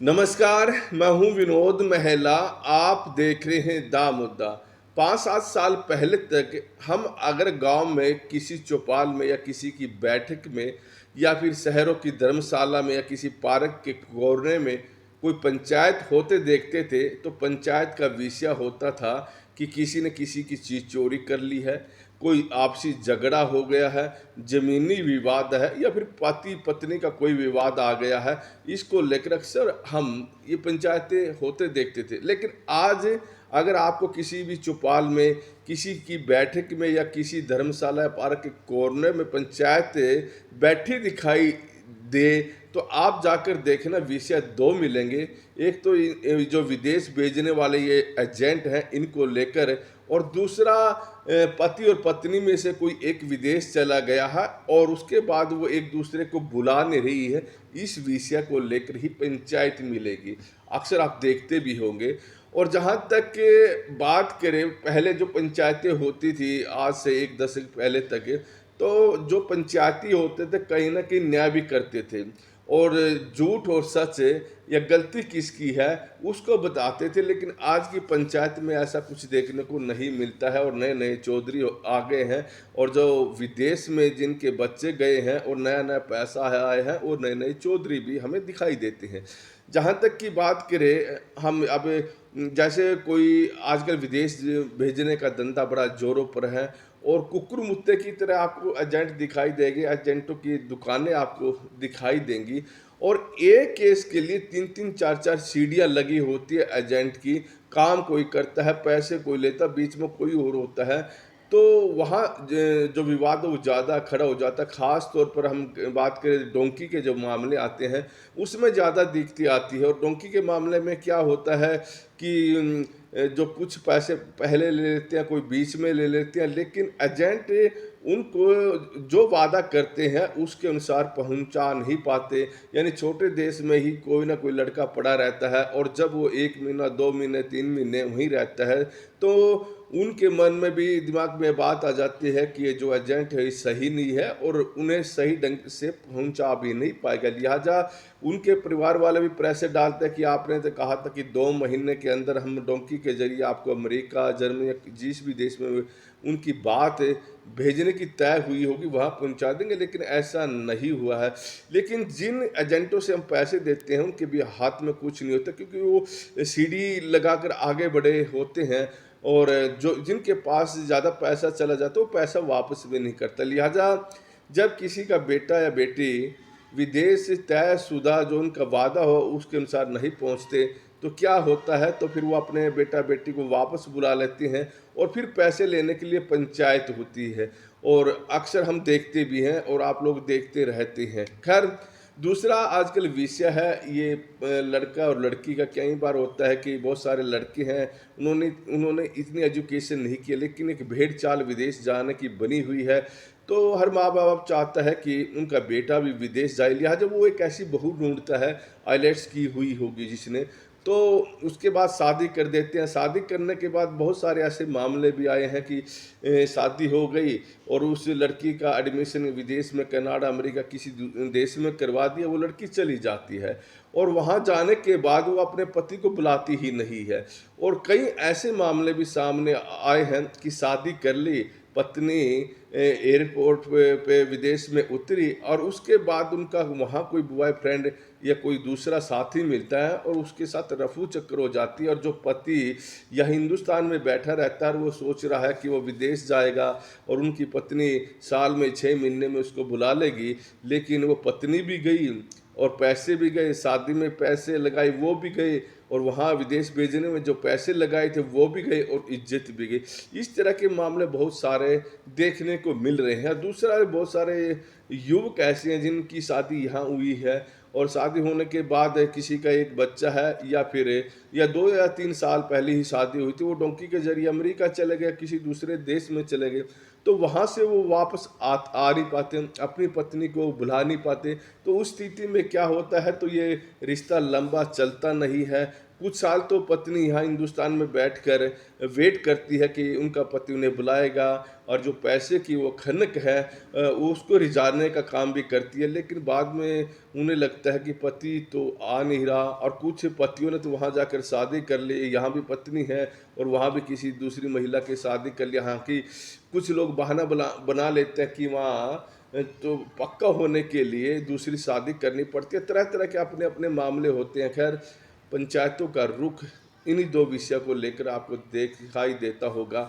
नमस्कार, मैं हूं विनोद महला। आप देख रहे हैं दा मुद्दा। 5-7 साल पहले तक हम अगर गांव में किसी चौपाल में या किसी की बैठक में या फिर शहरों की धर्मशाला में या किसी पार्क के कोने में कोई पंचायत होते देखते थे, तो पंचायत का विषय होता था कि किसी ने किसी की चीज़ चोरी कर ली है, कोई आपसी झगड़ा हो गया है, ज़मीनी विवाद है या फिर पति पत्नी का कोई विवाद आ गया है। इसको लेकर अक्सर हम ये पंचायतें होते देखते थे। लेकिन आज अगर आपको किसी भी चौपाल में, किसी की बैठक में या किसी धर्मशाला या पार्क के कोने में पंचायतें बैठी दिखाई दे, तो आप जाकर देखना विषय 2 मिलेंगे। एक तो जो विदेश भेजने वाले ये एजेंट हैं इनको लेकर, और दूसरा पति और पत्नी में से कोई एक विदेश चला गया है और उसके बाद वो एक दूसरे को बुला नहीं रही है। इस विषय को लेकर ही पंचायत मिलेगी। अक्सर आप देखते भी होंगे। और जहाँ तक बात करें, पहले जो पंचायतें होती थी आज से 1 दशक पहले तक, तो जो पंचायती होते थे कहीं न कहीं न्याय भी करते थे और झूठ और सच या गलती किसकी है उसको बताते थे। लेकिन आज की पंचायत में ऐसा कुछ देखने को नहीं मिलता है और नए-नए चौधरी आ गए हैं, और जो विदेश में जिनके बच्चे गए हैं और नया-नया पैसा आया है, वो नए-नए चौधरी भी हमें दिखाई देते हैं। जहाँ तक की बात करें हम अब, जैसे कोई आजकल विदेश भेजने का धंधा बड़ा ज़ोरों पर है और कुक्कुर मुत्ते की तरह आपको एजेंट दिखाई देंगे, एजेंटों की दुकानें आपको दिखाई देंगी और एक केस के लिए 3-3 4-4 सीढ़ियाँ लगी होती है एजेंट की। काम कोई करता है, पैसे कोई लेता है, बीच में कोई और होता है। तो वहाँ जो विवाद है वो ज़्यादा खड़ा हो जाता है। ख़ास तौर पर हम बात करें डोंकी के जो मामले आते हैं, उसमें ज़्यादा दिखती आती है। और डोंकी के मामले में क्या होता है कि जो कुछ पैसे पहले ले लेते हैं, कोई बीच में ले लेते हैं, लेकिन एजेंट उनको जो वादा करते हैं उसके अनुसार पहुंचा नहीं पाते। यानी छोटे देश में ही कोई ना कोई लड़का पड़ा रहता है और जब वो 1 महीना, 2 महीने, 3 महीने वहीं रहता है, तो उनके मन में भी, दिमाग में बात आ जाती है कि ये जो एजेंट है ये सही नहीं है और उन्हें सही ढंग से पहुंचा भी नहीं पाएगा। लिहाजा उनके परिवार वाले भी प्रेशर डालते हैं कि आपने तो कहा था कि 2 महीने के अंदर हम डोंकी के ज़रिए आपको अमेरिका, जर्मनी या जिस भी देश में उनकी बात भेजने की तय हुई होगी वहाँ पहुँचा देंगे, लेकिन ऐसा नहीं हुआ है। लेकिन जिन एजेंटों से हम पैसे देते हैं उनके भी हाथ में कुछ नहीं होता, क्योंकि वो सीढ़ी लगाकर आगे बढ़े होते हैं और जो जिनके पास ज़्यादा पैसा चला जाता है वो पैसा वापस भी नहीं करता। लिहाजा जब किसी का बेटा या बेटी विदेश से तयशुदा जो उनका वादा हो उसके अनुसार नहीं पहुंचते, तो क्या होता है, तो फिर वो अपने बेटा बेटी को वापस बुला लेते हैं और फिर पैसे लेने के लिए पंचायत होती है। और अक्सर हम देखते भी हैं और आप लोग देखते रहते हैं। खैर, दूसरा आजकल विषय है ये लड़का और लड़की का। कई बार होता है कि बहुत सारे लड़के हैं, उन्होंने उन्होंने इतनी एजुकेशन नहीं की, लेकिन एक भेड़ चाल विदेश जाने की बनी हुई है। तो हर माँ बाप चाहता है कि उनका बेटा भी विदेश जाए, लिहाजा वो एक ऐसी बहू ढूंढता है, आईलेट्स की हुई होगी जिसने, तो उसके बाद शादी कर देते हैं। शादी करने के बाद बहुत सारे ऐसे मामले भी आए हैं कि शादी हो गई और उस लड़की का एडमिशन विदेश में, कनाडा, अमेरिका किसी देश में करवा दिया, वो लड़की चली जाती है और वहाँ जाने के बाद वो अपने पति को बुलाती ही नहीं है। और कई ऐसे मामले भी सामने आए हैं कि शादी कर ली, पत्नी एयरपोर्ट पे विदेश में उतरी और उसके बाद उनका वहाँ कोई बॉयफ्रेंड या कोई दूसरा साथी मिलता है और उसके साथ रफू चक्कर हो जाती है। और जो पति या हिंदुस्तान में बैठा रहता है और वो सोच रहा है कि वो विदेश जाएगा और उनकी पत्नी साल में 6 महीने में उसको बुला लेगी, लेकिन वो पत्नी भी गई और पैसे भी गए, शादी में पैसे लगाए वो भी गए और वहाँ विदेश भेजने में जो पैसे लगाए थे वो भी गए और इज्जत भी गई। इस तरह के मामले बहुत सारे देखने को मिल रहे हैं। दूसरा, बहुत सारे युवक ऐसे हैं जिनकी शादी यहाँ हुई है और शादी होने के बाद किसी का एक बच्चा है या फिर या 2 या 3 साल पहले ही शादी हुई थी, वो डोंकी के ज़रिए अमेरिका चले गए, किसी दूसरे देश में चले गए, तो वहाँ से वो वापस आ नहीं पाते, अपनी पत्नी को बुला नहीं पाते। तो उस स्थिति में क्या होता है, तो ये रिश्ता लंबा चलता नहीं है, कुछ साल तो पत्नी यहाँ हिंदुस्तान में बैठकर वेट करती है कि उनका पति उन्हें बुलाएगा, और जो पैसे की वो खनक है वो उसको रिझाने का काम भी करती है। लेकिन बाद में उन्हें लगता है कि पति तो आ नहीं रहा, और कुछ पतियों ने तो वहाँ जाकर शादी कर ली, यहाँ भी पत्नी है और वहाँ भी किसी दूसरी महिला के शादी कर लिया। हाँ, कि कुछ लोग बहाना बना बना लेते हैं कि वहाँ तो पक्का होने के लिए दूसरी शादी करनी पड़ती है। तरह-तरह के अपने-अपने मामले होते हैं। ख़ैर, पंचायतों का रुख इन्हीं 2 विषयों को लेकर आपको दिखाई देता होगा।